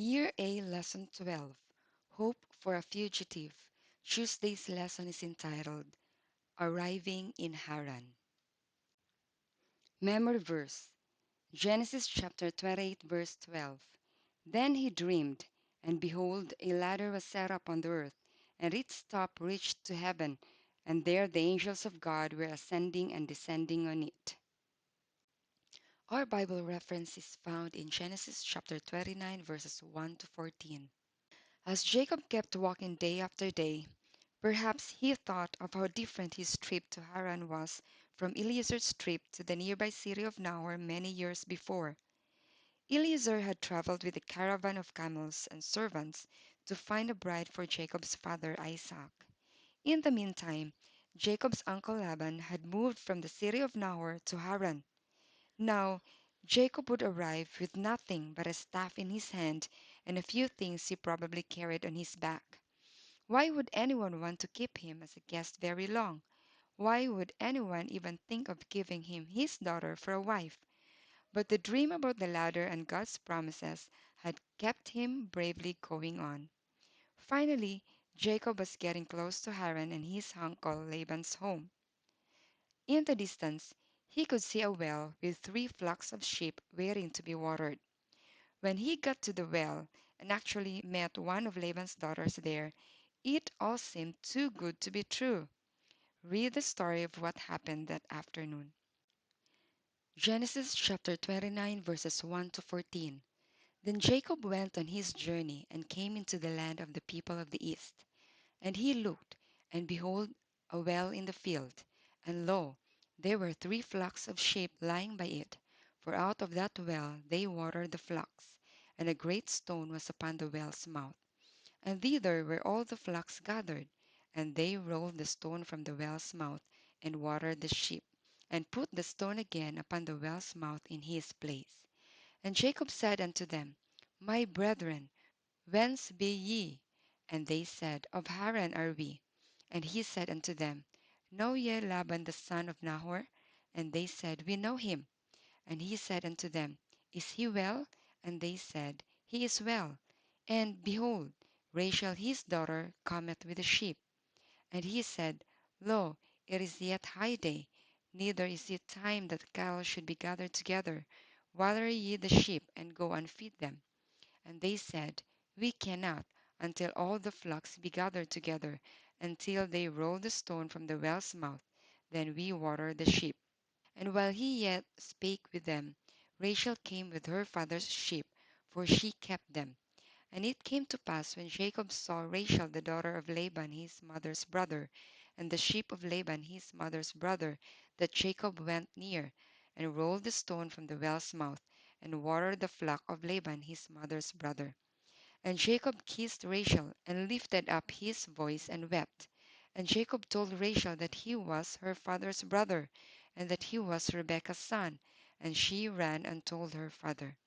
Year A Lesson 12, Hope for a Fugitive. Tuesday's lesson is entitled Arriving in Haran. Memory verse, Genesis chapter 28 verse 12. Then he dreamed, and behold, a ladder was set up on the earth, and its top reached to heaven, and there the angels of God were ascending and descending on it. Our Bible reference is found in Genesis chapter 29 verses 1 to 14. As Jacob kept walking day after day, perhaps he thought of how different his trip to Haran was from Eliezer's trip to the nearby city of Nahor many years before. Eliezer had traveled with a caravan of camels and servants to find a bride for Jacob's father Isaac. In the meantime, Jacob's uncle Laban had moved from the city of Nahor to Haran. Now, Jacob would arrive with nothing but a staff in his hand and a few things he probably carried on his back. Why would anyone want to keep him as a guest very long? Why would anyone even think of giving him his daughter for a wife? But the dream about the ladder and God's promises had kept him bravely going on. Finally, Jacob was getting close to Haran and his uncle Laban's home. In the distance, he could see a well with three flocks of sheep waiting to be watered. When he got to the well and actually met one of Laban's daughters there, it all seemed too good to be true. Read the story of what happened that afternoon. Genesis chapter 29 verses 1 to 14. Then Jacob went on his journey and came into the land of the people of the east. And he looked, and behold, a well in the field. And lo, there were three flocks of sheep lying by it. For out of that well they watered the flocks. And a great stone was upon the well's mouth. And thither were all the flocks gathered. And they rolled the stone from the well's mouth, and watered the sheep, and put the stone again upon the well's mouth in his place. And Jacob said unto them, My brethren, whence be ye? And they said, Of Haran are we. And he said unto them, Know ye Laban the son of Nahor? And they said, We know him. And he said unto them, Is he well? And they said, He is well. And, behold, Rachel his daughter cometh with the sheep. And he said, Lo, it is yet high day, neither is it time that cattle should be gathered together. Water ye the sheep, and go and feed them. And they said, We cannot, until all the flocks be gathered together, until they roll the stone from the well's mouth. Then we water the sheep. And while he yet spake with them, Rachel came with her father's sheep, for she kept them. And it came to pass, when Jacob saw Rachel the daughter of Laban his mother's brother, and the sheep of Laban his mother's brother, that Jacob went near, and rolled the stone from the well's mouth, and watered the flock of Laban his mother's brother. And Jacob kissed Rachel, and lifted up his voice, and wept. And Jacob told Rachel that he was her father's brother, and that he was Rebekah's son. And she ran and told her father.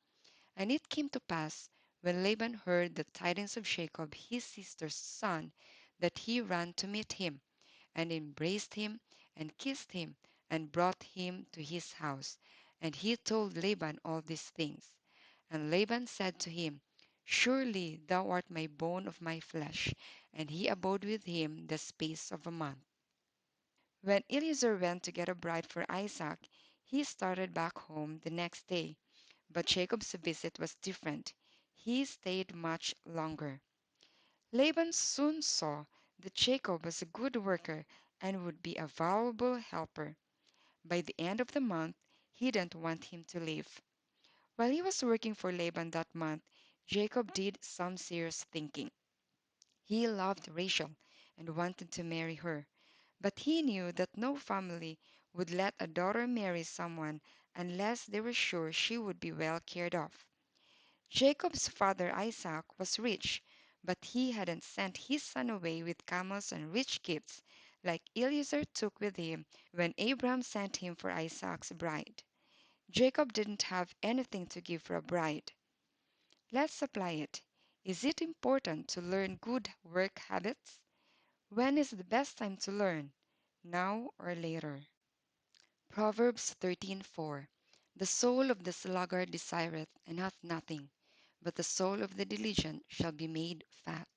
And it came to pass, when Laban heard the tidings of Jacob his sister's son, that he ran to meet him, and embraced him, and kissed him, and brought him to his house. And he told Laban all these things. And Laban said to him, Surely thou art my bone of my flesh. And he abode with him the space of a month. When Eliezer went to get a bride for Isaac, he started back home the next day. But Jacob's visit was different. He stayed much longer. Laban soon saw that Jacob was a good worker and would be a valuable helper. By the end of the month, he didn't want him to leave. While he was working for Laban that month, Jacob did some serious thinking. He loved Rachel and wanted to marry her, but he knew that no family would let a daughter marry someone unless they were sure she would be well cared of. Jacob's father Isaac was rich, but he hadn't sent his son away with camels and rich gifts like Eliezer took with him when Abraham sent him for Isaac's bride. Jacob didn't have anything to give for a bride. Let's apply it. Is it important to learn good work habits? When is the best time to learn? Now or later? Proverbs 13:4. The soul of the sluggard desireth and hath nothing, but the soul of the diligent shall be made fat.